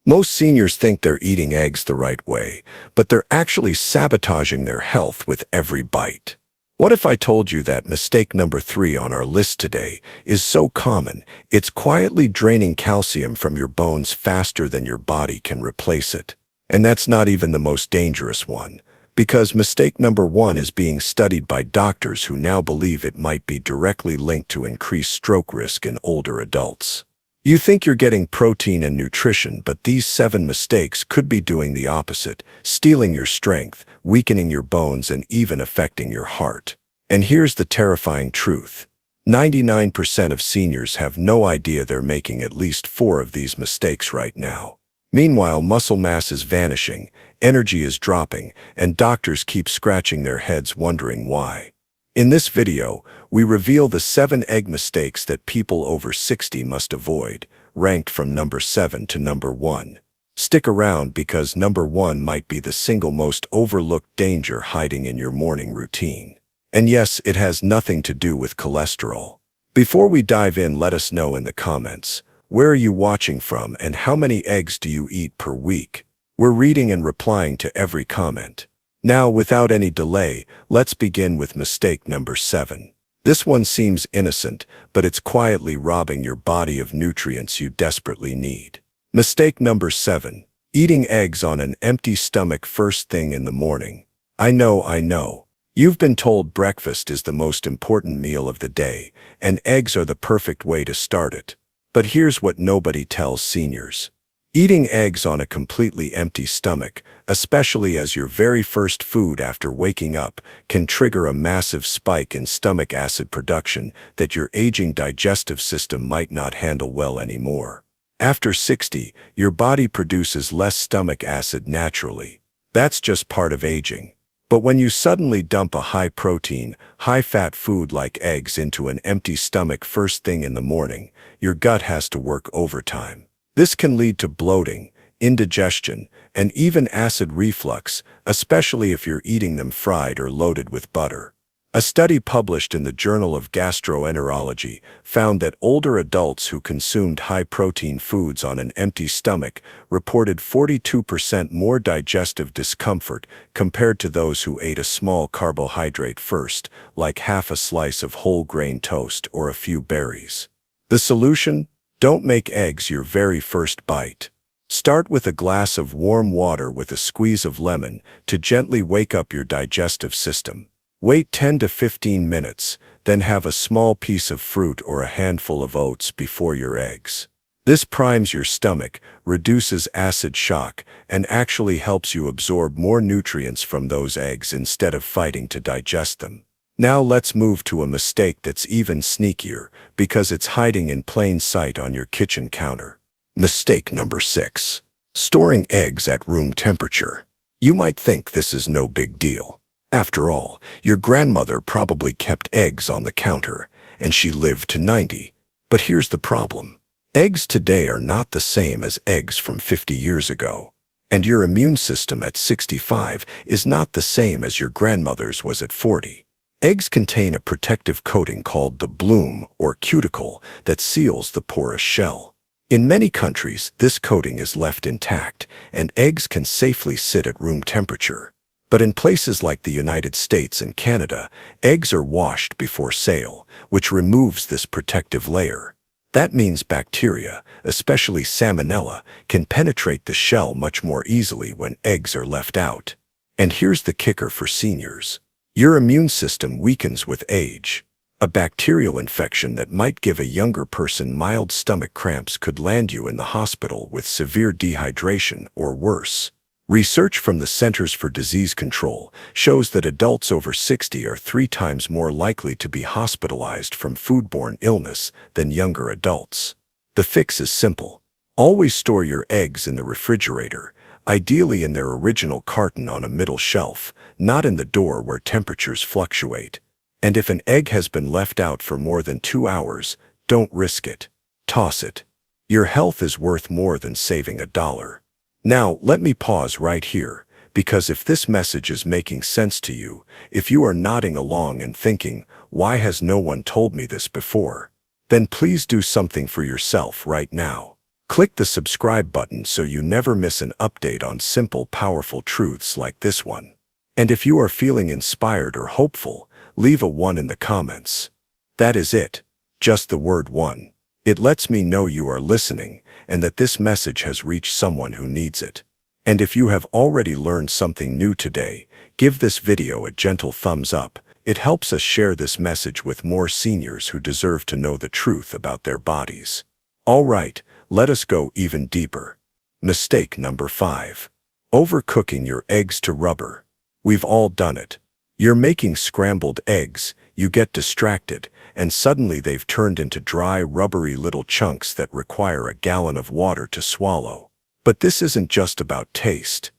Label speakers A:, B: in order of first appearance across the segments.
A: Most seniors think they're eating eggs the right way, but they're actually sabotaging their health with every bite. What if I told you that mistake number 3 on our list today is so common, it's quietly draining calcium from your bones faster than your body can replace it? And that's not even the most dangerous one, because mistake number 1 is being studied by doctors who now believe it might be directly linked to increased stroke risk in older adults. You think you're getting protein and nutrition, but these 7 mistakes could be doing the opposite, stealing your strength, weakening your bones, and even affecting your heart. And here's the terrifying truth. 99% of seniors have no idea they're making at least 4 of these mistakes right now. Meanwhile, muscle mass is vanishing, energy is dropping, and doctors keep scratching their heads wondering why. In this video, we reveal the 7 egg mistakes that people over 60 must avoid, ranked from number 7 to number 1. Stick around because number 1 might be the single most overlooked danger hiding in your morning routine. And yes, it has nothing to do with cholesterol. Before we dive in, let us know in the comments, where are you watching from and how many eggs do you eat per week? We're reading and replying to every comment. Now, without any delay, let's begin with mistake number 7. This one seems innocent, but it's quietly robbing your body of nutrients you desperately need. Mistake number 7. Eating eggs on an empty stomach first thing in the morning. I know. You've been told breakfast is the most important meal of the day, and eggs are the perfect way to start it. But here's what nobody tells seniors. Eating eggs on a completely empty stomach, especially as your very first food after waking up, can trigger a massive spike in stomach acid production that your aging digestive system might not handle well anymore. After 60, your body produces less stomach acid naturally. That's just part of aging. But when you suddenly dump a high-protein, high-fat food like eggs into an empty stomach first thing in the morning, your gut has to work overtime. This can lead to bloating, indigestion, and even acid reflux, especially if you're eating them fried or loaded with butter. A study published in the Journal of Gastroenterology found that older adults who consumed high-protein foods on an empty stomach reported 42% more digestive discomfort compared to those who ate a small carbohydrate first, like half a slice of whole grain toast or a few berries. The solution? Don't make eggs your very first bite. Start with a glass of warm water with a squeeze of lemon to gently wake up your digestive system. Wait 10 to 15 minutes, then have a small piece of fruit or a handful of oats before your eggs. This primes your stomach, reduces acid shock, and actually helps you absorb more nutrients from those eggs instead of fighting to digest them. Now let's move to a mistake that's even sneakier, because it's hiding in plain sight on your kitchen counter. Mistake number 6. Storing eggs at room temperature. You might think this is no big deal. After all, your grandmother probably kept eggs on the counter, and she lived to 90. But here's the problem. Eggs today are not the same as eggs from 50 years ago. And your immune system at 65 is not the same as your grandmother's was at 40. Eggs contain a protective coating called the bloom or cuticle that seals the porous shell. In many countries, this coating is left intact, and eggs can safely sit at room temperature. But in places like the United States and Canada, eggs are washed before sale, which removes this protective layer. That means bacteria, especially salmonella, can penetrate the shell much more easily when eggs are left out. And here's the kicker for seniors. Your immune system weakens with age. A bacterial infection that might give a younger person mild stomach cramps could land you in the hospital with severe dehydration or worse. Research from the Centers for Disease Control shows that adults over 60 are 3 times more likely to be hospitalized from foodborne illness than younger adults. The fix is simple. Always store your eggs in the refrigerator, ideally in their original carton on a middle shelf, not in the door where temperatures fluctuate. And if an egg has been left out for more than 2 hours, don't risk it. Toss it. Your health is worth more than saving $1. Now, let me pause right here, because if this message is making sense to you, if you are nodding along and thinking, why has no one told me this before? Then please do something for yourself right now. Click the subscribe button so you never miss an update on simple, powerful truths like this one. And if you are feeling inspired or hopeful, leave a 1 in the comments. That is it. Just the word 1. It lets me know you are listening and that this message has reached someone who needs it. And if you have already learned something new today, give this video a gentle thumbs up. It helps us share this message with more seniors who deserve to know the truth about their bodies. All right, let us go even deeper. Mistake number 5. Overcooking your eggs to rubber. We've all done it. You're making scrambled eggs, you get distracted, and suddenly they've turned into dry, rubbery little chunks that require a gallon of water to swallow. But this isn't just about taste.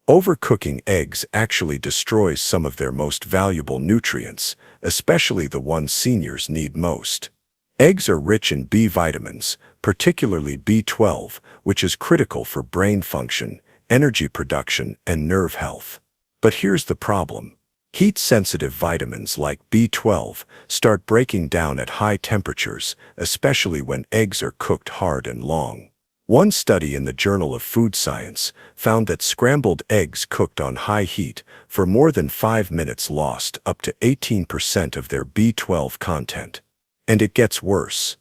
A: Overcooking eggs actually destroys some of their most valuable nutrients, especially the ones seniors need most. Eggs are rich in B vitamins, particularly B12, which is critical for brain function, energy production, and nerve health. But here's the problem. Heat-sensitive vitamins like B12 start breaking down at high temperatures, especially when eggs are cooked hard and long. One study in the Journal of Food Science found that scrambled eggs cooked on high heat for more than 5 minutes lost up to 18% of their B12 content. And it gets worse.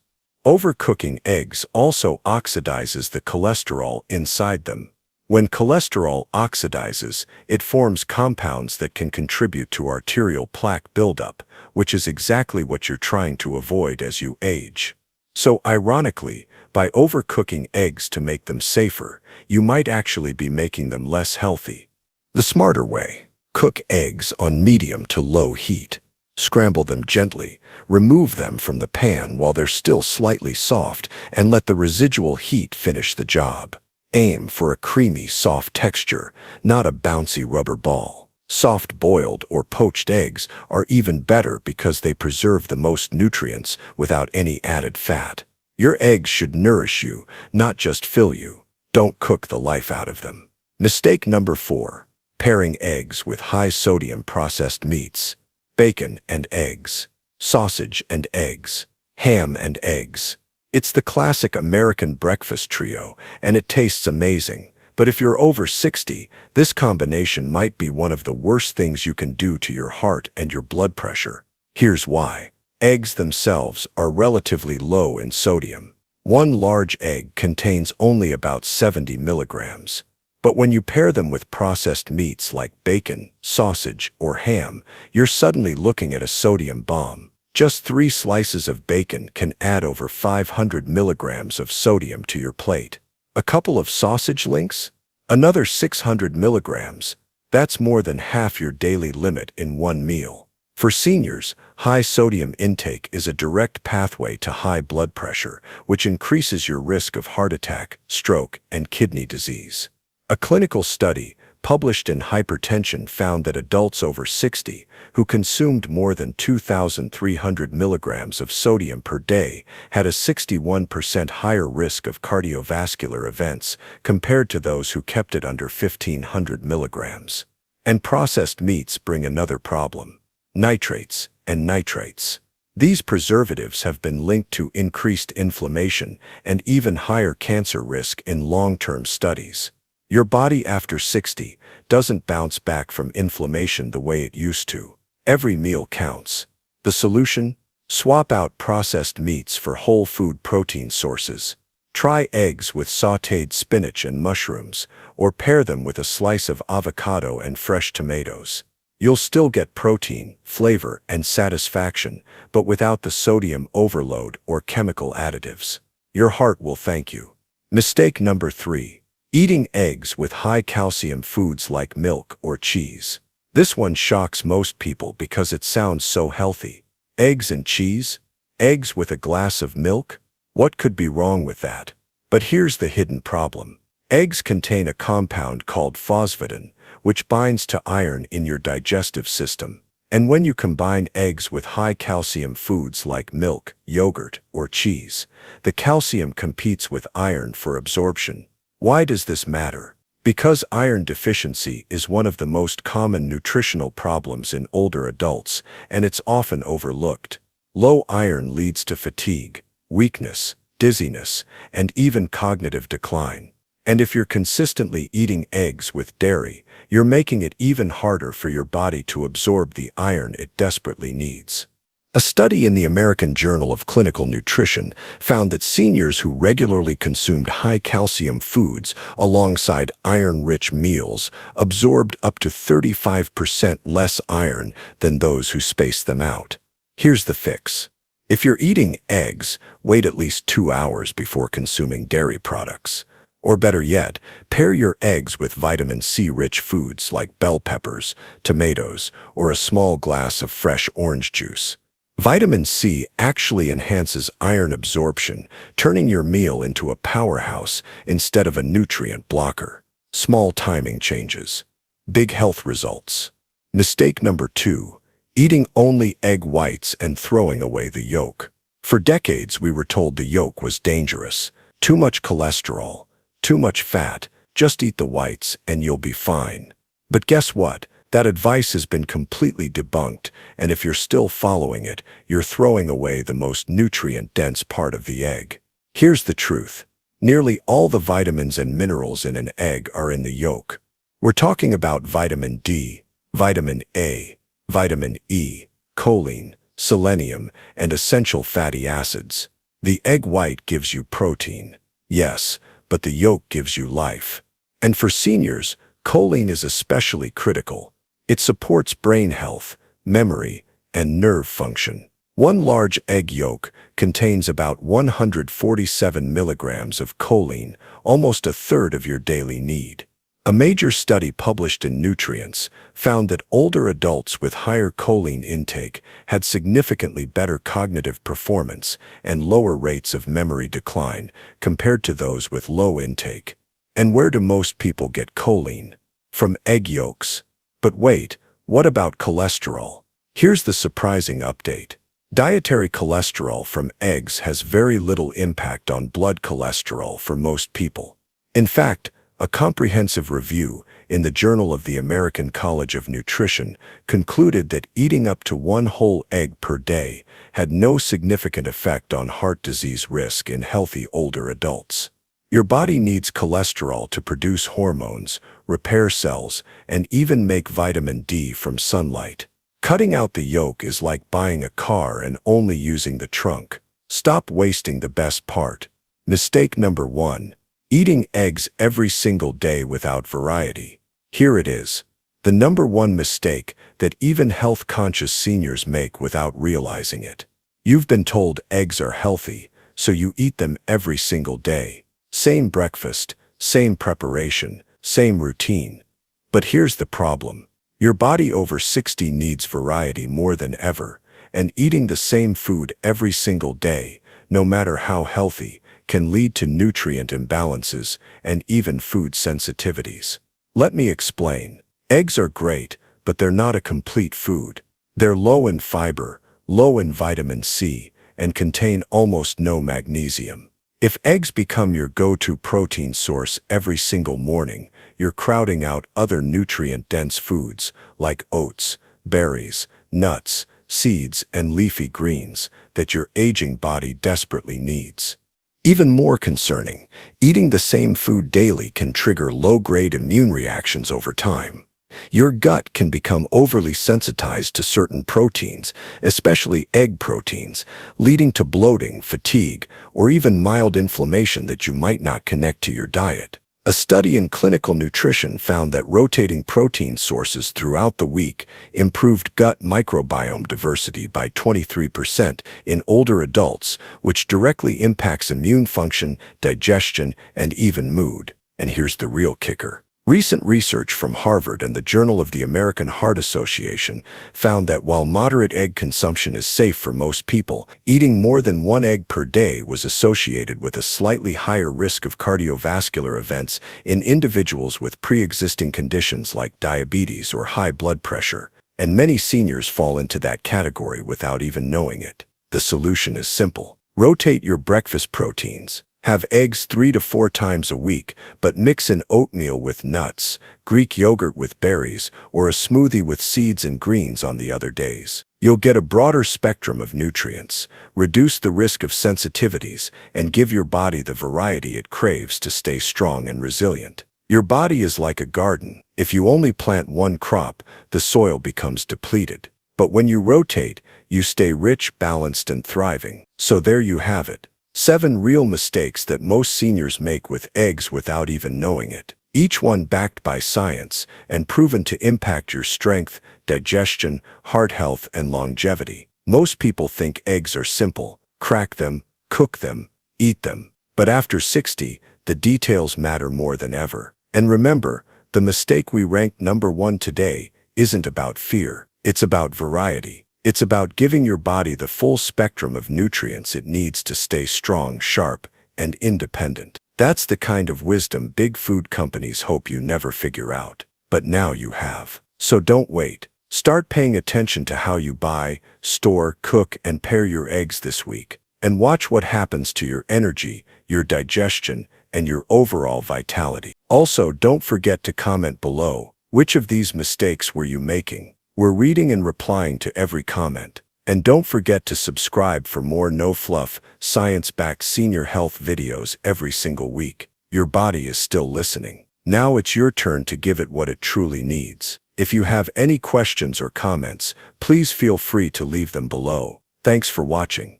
A: Overcooking eggs also oxidizes the cholesterol inside them. When cholesterol oxidizes, it forms compounds that can contribute to arterial plaque buildup, which is exactly what you're trying to avoid as you age. So ironically, by overcooking eggs to make them safer, you might actually be making them less healthy. The smarter way: cook eggs on medium to low heat. Scramble them gently, remove them from the pan while they're still slightly soft, and let the residual heat finish the job. Aim for a creamy, soft texture, not a bouncy rubber ball. Soft-boiled or poached eggs are even better because they preserve the most nutrients without any added fat. Your eggs should nourish you, not just fill you. Don't cook the life out of them. Mistake number 4. Pairing eggs with high-sodium processed meats. Bacon and eggs. Sausage and eggs. Ham and eggs. It's the classic American breakfast trio, and it tastes amazing. But if you're over 60, this combination might be one of the worst things you can do to your heart and your blood pressure. Here's why. Eggs themselves are relatively low in sodium. One large egg contains only about 70 milligrams. But when you pair them with processed meats like bacon, sausage, or ham, you're suddenly looking at a sodium bomb. Just 3 slices of bacon can add over 500 milligrams of sodium to your plate. A couple of sausage links? Another 600 milligrams. That's more than half your daily limit in one meal. For seniors, high sodium intake is a direct pathway to high blood pressure, which increases your risk of heart attack, stroke, and kidney disease. A clinical study published in Hypertension found that adults over 60 who consumed more than 2,300 milligrams of sodium per day had a 61% higher risk of cardiovascular events compared to those who kept it under 1,500 milligrams. And processed meats bring another problem: nitrates and nitrites. These preservatives have been linked to increased inflammation and even higher cancer risk in long-term studies. Your body after 60 doesn't bounce back from inflammation the way it used to. Every meal counts. The solution? Swap out processed meats for whole food protein sources. Try eggs with sautéed spinach and mushrooms, or pair them with a slice of avocado and fresh tomatoes. You'll still get protein, flavor, and satisfaction, but without the sodium overload or chemical additives. Your heart will thank you. Mistake number 3. Eating eggs with high-calcium foods like milk or cheese. This one shocks most people because it sounds so healthy. Eggs and cheese? Eggs with a glass of milk? What could be wrong with that? But here's the hidden problem. Eggs contain a compound called phosphidin, which binds to iron in your digestive system. And when you combine eggs with high-calcium foods like milk, yogurt, or cheese, the calcium competes with iron for absorption. Why does this matter? Because iron deficiency is one of the most common nutritional problems in older adults, and it's often overlooked. Low iron leads to fatigue, weakness, dizziness, and even cognitive decline. And if you're consistently eating eggs with dairy, you're making it even harder for your body to absorb the iron it desperately needs. A study in the American Journal of Clinical Nutrition found that seniors who regularly consumed high-calcium foods alongside iron-rich meals absorbed up to 35% less iron than those who spaced them out. Here's the fix. If you're eating eggs, wait at least 2 hours before consuming dairy products. Or better yet, pair your eggs with vitamin C-rich foods like bell peppers, tomatoes, or a small glass of fresh orange juice. Vitamin C actually enhances iron absorption, turning your meal into a powerhouse instead of a nutrient blocker. Small timing changes. Big health results. Mistake number 2. Eating only egg whites and throwing away the yolk. For decades, we were told the yolk was dangerous. Too much cholesterol, too much fat, just eat the whites and you'll be fine. But guess what? That advice has been completely debunked, and if you're still following it, you're throwing away the most nutrient-dense part of the egg. Here's the truth. Nearly all the vitamins and minerals in an egg are in the yolk. We're talking about vitamin D, vitamin A, vitamin E, choline, selenium, and essential fatty acids. The egg white gives you protein, yes, but the yolk gives you life. And for seniors, choline is especially critical. It supports brain health, memory, and nerve function. One large egg yolk contains about 147 milligrams of choline, almost a third of your daily need. A major study published in Nutrients found that older adults with higher choline intake had significantly better cognitive performance and lower rates of memory decline compared to those with low intake. And where do most people get choline? From egg yolks. But wait, what about cholesterol? Here's the surprising update. Dietary cholesterol from eggs has very little impact on blood cholesterol for most people. In fact, a comprehensive review in the Journal of the American College of Nutrition concluded that eating up to 1 whole egg per day had no significant effect on heart disease risk in healthy older adults. Your body needs cholesterol to produce hormones, repair cells, and even make vitamin D from sunlight. Cutting out the yolk is like buying a car and only using the trunk. Stop wasting the best part. Mistake number 1. Eating eggs every single day without variety. Here it is. The number 1 mistake that even health-conscious seniors make without realizing it. You've been told eggs are healthy, so you eat them every single day. Same breakfast, same preparation, same routine. But here's the problem. Your body over 60 needs variety more than ever, and eating the same food every single day, no matter how healthy, can lead to nutrient imbalances and even food sensitivities. Let me explain. Eggs are great, but they're not a complete food. They're low in fiber, low in vitamin C, and contain almost no magnesium. If eggs become your go-to protein source every single morning, you're crowding out other nutrient-dense foods like oats, berries, nuts, seeds, and leafy greens that your aging body desperately needs. Even more concerning, eating the same food daily can trigger low-grade immune reactions over time. Your gut can become overly sensitized to certain proteins, especially egg proteins, leading to bloating, fatigue, or even mild inflammation that you might not connect to your diet. A study in clinical nutrition found that rotating protein sources throughout the week improved gut microbiome diversity by 23% in older adults, which directly impacts immune function, digestion, and even mood. And here's the real kicker. Recent research from Harvard and the Journal of the American Heart Association found that while moderate egg consumption is safe for most people, eating more than 1 egg per day was associated with a slightly higher risk of cardiovascular events in individuals with pre-existing conditions like diabetes or high blood pressure, and many seniors fall into that category without even knowing it. The solution is simple. Rotate your breakfast proteins. Have eggs 3 to 4 times a week, but mix in oatmeal with nuts, Greek yogurt with berries, or a smoothie with seeds and greens on the other days. You'll get a broader spectrum of nutrients, reduce the risk of sensitivities, and give your body the variety it craves to stay strong and resilient. Your body is like a garden. If you only plant one crop, the soil becomes depleted. But when you rotate, you stay rich, balanced, and thriving. So there you have it. 7 real mistakes that most seniors make with eggs without even knowing it. Each one backed by science and proven to impact your strength, digestion, heart health, and longevity. Most people think eggs are simple. Crack them, cook them, eat them. But after 60, the details matter more than ever. And remember, the mistake we ranked number 1 today isn't about fear. It's about variety. It's about giving your body the full spectrum of nutrients it needs to stay strong, sharp, and independent. That's the kind of wisdom big food companies hope you never figure out. But now you have. So don't wait. Start paying attention to how you buy, store, cook, and pair your eggs this week. And watch what happens to your energy, your digestion, and your overall vitality. Also, don't forget to comment below. Which of these mistakes were you making? We're reading and replying to every comment. And don't forget to subscribe for more no-fluff, science-backed senior health videos every single week. Your body is still listening. Now it's your turn to give it what it truly needs. If you have any questions or comments, please feel free to leave them below. Thanks for watching.